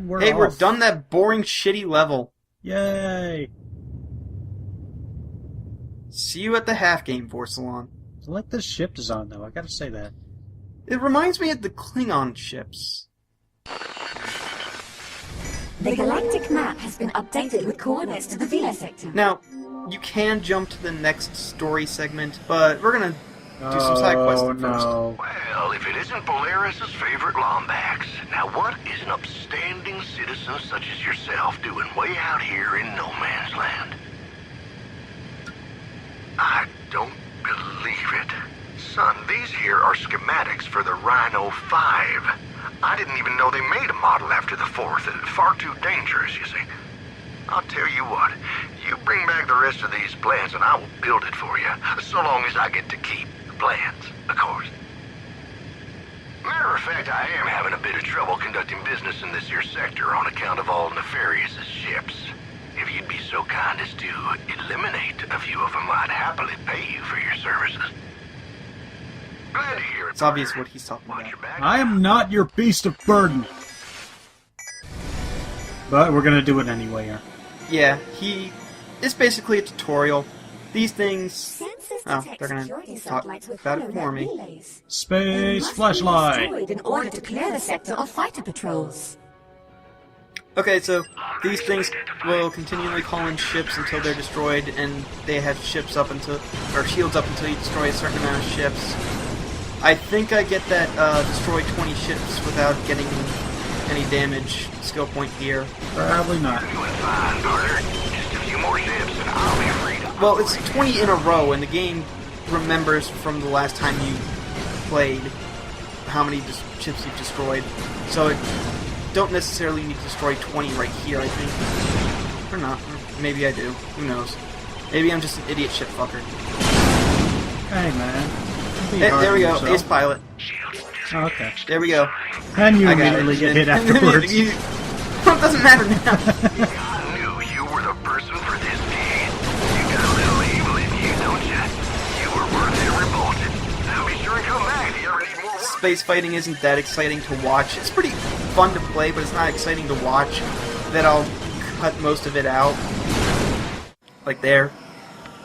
And we're Hey, off. we're done that boring, shitty level. Yay! See you at the half game, Vorsalon. I like this ship design, though. I gotta say that. It reminds me of the Klingon ships. The galactic map has been updated with coordinates to the Vela sector. Now, you can jump to the next story segment, but we're gonna do some side quests first. No. Well, if it isn't Polaris' favorite Lombax, now what is an upstanding citizen such as yourself doing way out here in no man's land? I don't believe it. Son, these here are schematics for the Rhino 5. I didn't even know they made a model after the 4th. Far too dangerous, you see. I'll tell you what, you bring back the rest of these plans and I will build it for you, so long as I get to keep the plans, of course. Matter of fact, I am having a bit of trouble conducting business in this here sector on account of all Nefarious' ships. If you'd be so kind as to eliminate a few of them, I'd happily pay you for your services. Glad to hear it. It's obvious what he's talking Watch about. your back. I am not your beast of burden. But we're gonna do it anyway here. Yeah, it's basically a tutorial. These things... Oh, they're gonna talk about it for me. Space flashlight. In order to clear the sector of fighter patrols. Okay, so these things will continually call in ships until they're destroyed, and they have shields up until you destroy a certain amount of ships. I think I get that destroy 20 ships without getting any damage skill point here. Probably not. Doing fine, partner. Just a few more ships and I'll be free to... Well, it's 20 in a row, and the game remembers from the last time you played how many ships you've destroyed. So it don't necessarily need to destroy 20 right here, I think. Or not. Maybe I do. Who knows? Maybe I'm just an idiot ship fucker. Hey, man. Be Hey, hard there we on go. yourself. Ace pilot. Oh, okay. There we go. And you I got immediately it. get hit afterwards. It doesn't matter now. I knew you were the person for this deed. You got a little evil in you, don't you? You were worth every bullet. Now be sure and come back if you ever need more work. Space fighting isn't that exciting to watch. It's pretty fun to play, but it's not exciting to watch. Then I'll cut most of it out. Like there.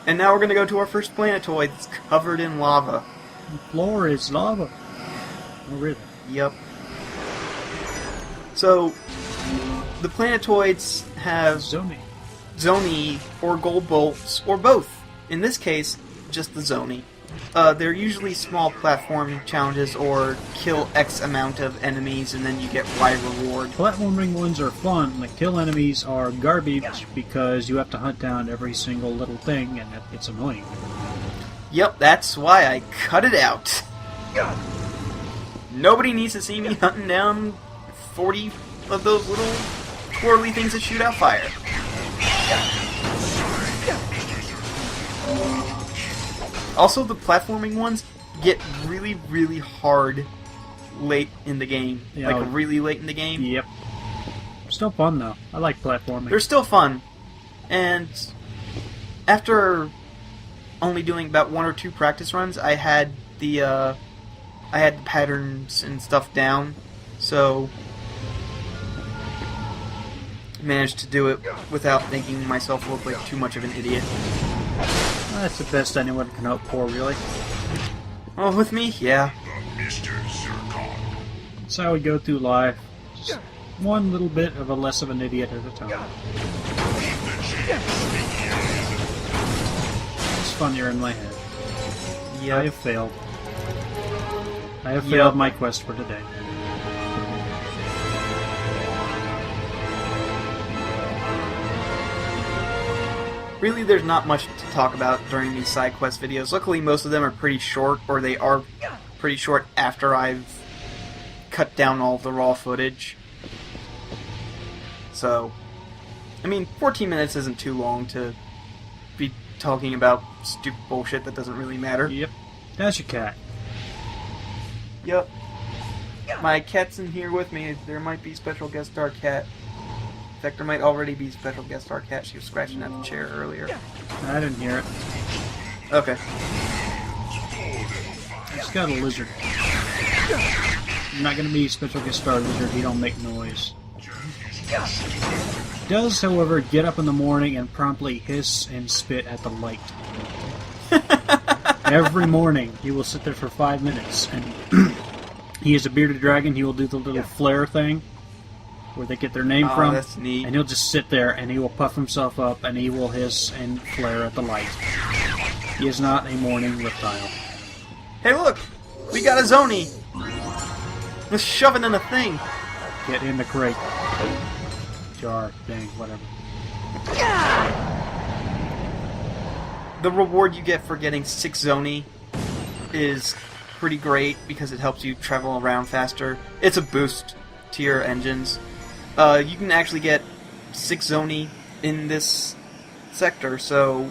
And now we're going to go to our first planetoid that's covered in lava. The floor is lava. Oh, really? Yep. So, the planetoids have Zoni. Zoni or gold bolts, or both. In this case, just the Zoni. They're usually small platform challenges or kill X amount of enemies and then you get Y reward. Platforming ones are fun. The kill enemies are garbage because you have to hunt down every single little thing, and it's annoying. Yep, that's why I cut it out. Nobody needs to see me hunting down 40 of those little twirly things that shoot out fire. Also, the platforming ones get really, really hard late in the game. Yeah, like, really late in the game. Yep. Still fun, though. I like platforming. They're still fun. And after only doing about 1 or 2 practice runs, I had the patterns and stuff down. So managed to do it without making myself look like too much of an idiot. That's the best anyone can hope for, really. Well, with me, yeah. That's how we go through life. Just one little bit of a less of an idiot at a time. It's funnier in my head. Yeah. I have failed. I have failed my quest for today. Really, there's not much to talk about during these side quest videos. Luckily, most of them are pretty short, or they are pretty short after I've cut down all the raw footage. So, I mean, 14 minutes isn't too long to be talking about stupid bullshit that doesn't really matter. Yep. That's your cat. Yep. My cat's in here with me. There might be special guest star cat. In fact, there might already be special guest star cat. She was scratching at the chair earlier. I didn't hear it. Okay. It's got a lizard. You're not gonna be special guest star lizard. He don't make noise. He does, however, get up in the morning and promptly hiss and spit at the light. Every morning, he will sit there for 5 minutes, and he is a bearded dragon. He will do the little flare thing, where they get their name from. That's neat. And he'll just sit there, and he will puff himself up, and he will hiss and flare at the light. He is not a morning reptile. Hey, look! We got a Zoni! Let's shove it in a thing! Get in the crate. Jar, thing, whatever. The reward you get for getting 6 Zoni is pretty great because it helps you travel around faster. It's a boost to your engines. You can actually get 6 Zoni in this sector, so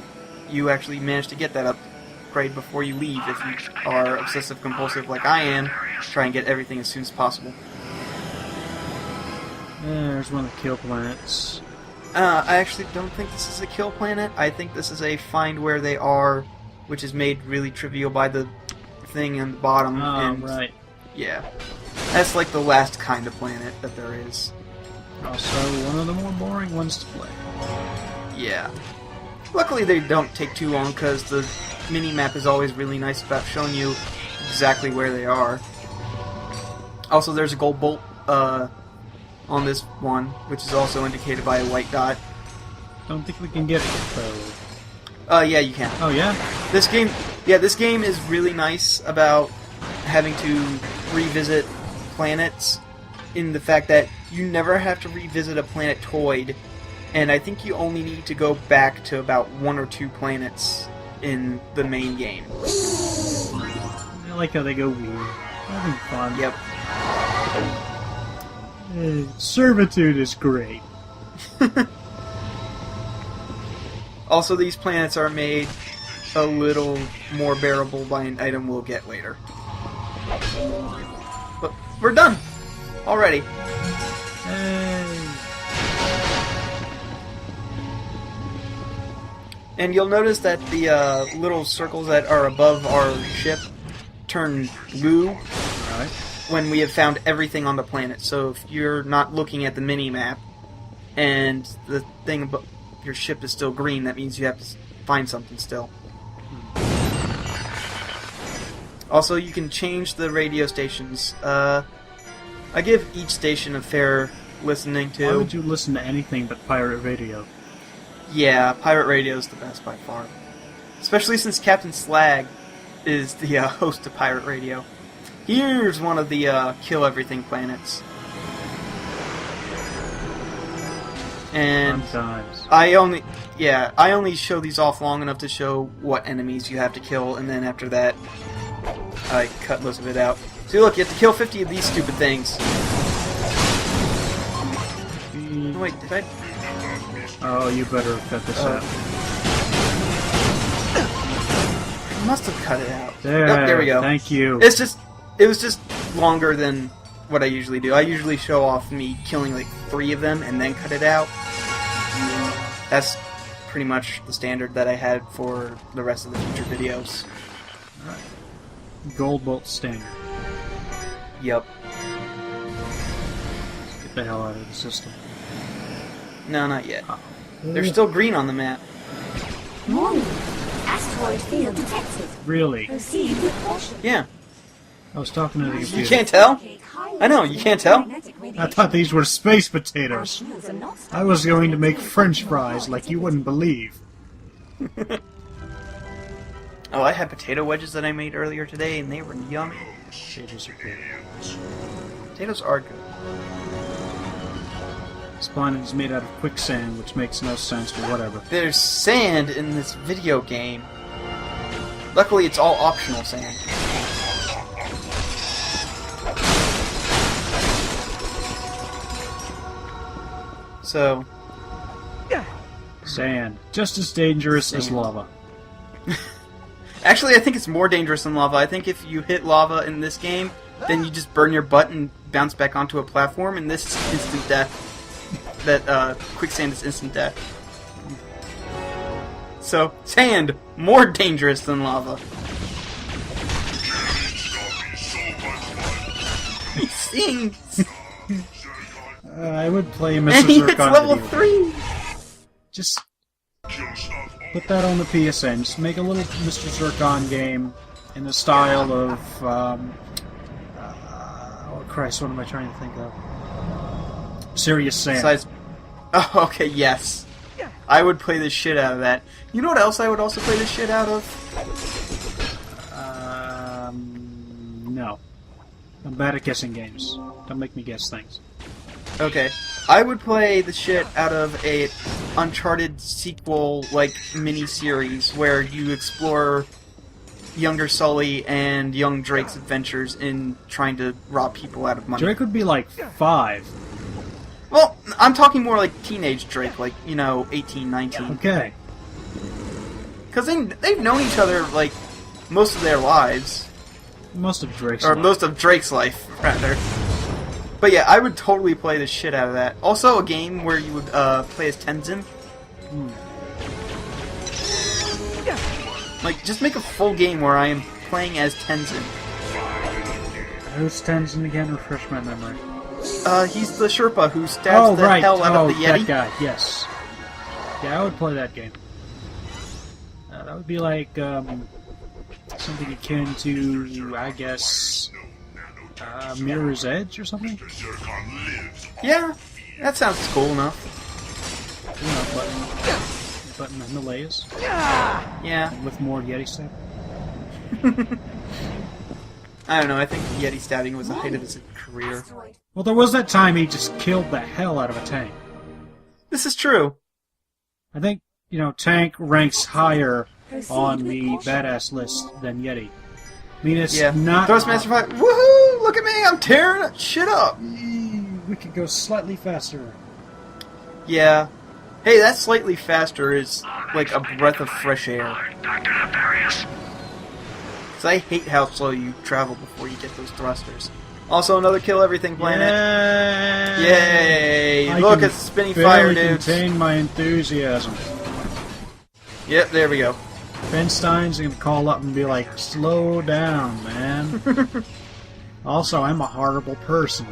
you actually manage to get that upgrade before you leave if you are obsessive compulsive like I am. Try and get everything as soon as possible. There's one of the kill planets. I actually don't think this is a kill planet. I think this is a find where they are, which is made really trivial by the thing on the bottom. Oh, and right. Yeah. That's like the last kind of planet that there is. Also, one of the more boring ones to play. Yeah. Luckily they don't take too long because the mini-map is always really nice about showing you exactly where they are. Also, there's a gold bolt on this one, which is also indicated by a white dot. Don't think we can get it, though. Yeah, you can. Oh, yeah? This game is really nice about having to revisit planets in the fact that you never have to revisit a planetoid, and I think you only need to go back to about 1 or 2 planets in the main game. I like how they go weird. Having fun. Yep. Servitude is great. Also, these planets are made a little more bearable by an item we'll get later. But we're done already. Hey. And you'll notice that the little circles that are above our ship turn blue Right. when we have found everything on the planet. So if you're not looking at the mini-map and the thing above your ship is still green, that means you have to find something still. Also, you can change the radio stations. I give each station a fair listening to. Why would you listen to anything but pirate radio? Yeah, pirate radio is the best by far. Especially since Captain Slag is the host of pirate radio. Here's one of the kill everything planets. And Sometimes. I only show these off long enough to show what enemies you have to kill, and then after that, I cut most of it out. See, look, you have to kill 50 of these stupid things. Oh, wait, did I? Oh, you better cut this out. I must have cut it out. There, Yep, there we go. Thank you. It was just longer than what I usually do. I usually show off me killing like 3 of them and then cut it out. That's pretty much the standard that I had for the rest of the future videos. Gold bolt standard. Yep. Get the hell out of the system. No, not yet. Oh. They're still green on the map. Warning. Asteroid field detected. Really? Proceed with caution. Yeah. I was talking to the computer. You can't tell? I know, you can't tell? I thought these were space potatoes. I was going to make French fries like you wouldn't believe. Oh, I had potato wedges that I made earlier today, and they were yummy. Potatoes are good. Potatoes are good. This planet is made out of quicksand, which makes no sense, but whatever. There's sand in this video game. Luckily, it's all optional sand. So, Sand. Just as dangerous as lava. actually, I think it's more dangerous than lava. I think if you hit lava in this game, then you just burn your butt and bounce back onto a platform, and this is instant death. That quicksand is instant death. So, sand, more dangerous than lava. He sings! I would play Mr. And it's Zircon level video. 3! Just put that on the PSN. Just make a little Mr. Zircon game in the style of... oh, Christ, what am I trying to think of? Serious Sam. Besides... Oh, okay, yes. I would play the shit out of that. You know what else I would also play the shit out of? No. I'm bad at guessing games. Don't make me guess things. Okay. I would play the shit out of a Uncharted sequel, like, mini-series where you explore younger Sully and young Drake's adventures in trying to rob people out of money. Drake would be like 5. Well, I'm talking more like teenage Drake, like, 18, 19. Okay. Because they've known each other, like, most of their lives. Most of Drake's Or life. most of Drake's life, rather. But yeah, I would totally play the shit out of that. Also, a game where you would play as Tenzin. Like, just make a full game where I am playing as Tenzin. Who's Tenzin again? Refresh my memory. He's the Sherpa who stabs the hell out of the Yeti. That guy, yes. Yeah, I would play that game. That would be like, something akin to, I guess, Mirror's Edge or something? Yeah, that sounds cool enough. You know, button Himalayas. Yeah. With more Yeti stuff. I don't know, I think Yeti stabbing was the height of his career. Well, there was that time he just killed the hell out of a tank. This is true. I think, tank ranks higher on the badass list than Yeti. I mean, it's not... Thrustmaster 5, woohoo! Look at me, I'm tearing that shit up! We could go slightly faster. Yeah. Hey, that slightly faster is like a breath of fresh air. Dr.Nefarious. Because I hate how slow you travel before you get those thrusters. Also, another kill everything planet. Yay! Look, it's spinning fire, dudes. Contain my enthusiasm. Yep, there we go. Ben Stein's gonna call up and be like, slow down, man. Also, I'm a horrible person.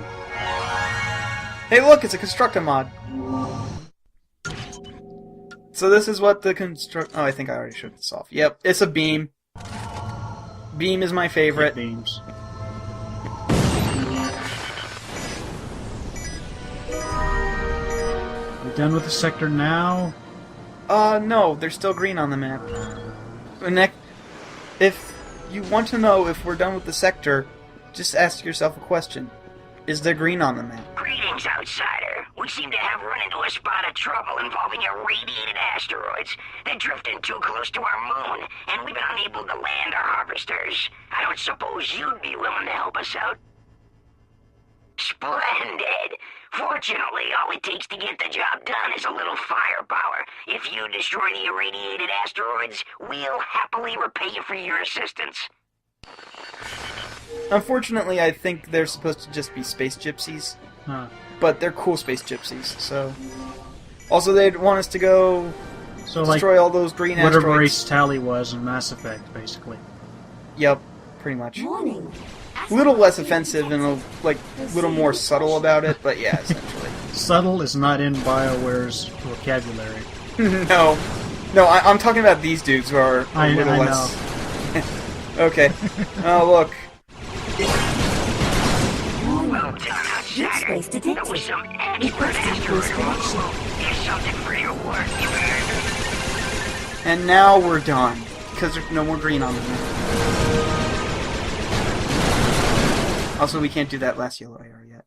Hey, look, it's a constructor mod. So this is what the Oh, I think I already showed this off. Yep, it's a beam. Beam is my favorite. Beams. We're done with the sector now? No, there's still green on the map. If you want to know if we're done with the sector, just ask yourself a question. Is there green on the map? Greetings, outsider. We seem to have run into a spot of trouble involving irradiated asteroids. They're drifting too close to our moon, and we've been unable to land our harvesters. I don't suppose you'd be willing to help us out? Splendid! Fortunately, all it takes to get the job done is a little firepower. If you destroy the irradiated asteroids, we'll happily repay you for your assistance. Unfortunately, I think they're supposed to just be space gypsies. Huh. But they're cool space gypsies, so... Also, they'd want us to go destroy all those green whatever asteroids. race Tally was in Mass Effect, basically. Yep, pretty much. Warning. A little less offensive and a little more subtle about it, but yeah, essentially. Subtle is not in BioWare's vocabulary. No, I'm talking about these dudes who are a little less... Okay. Oh, look. Well done, outsider. That was some expert asteroid removal. Here's something for your work, you heard? And now we're done, because there's no more green on the map. Also, we can't do that last yellow arrow yet.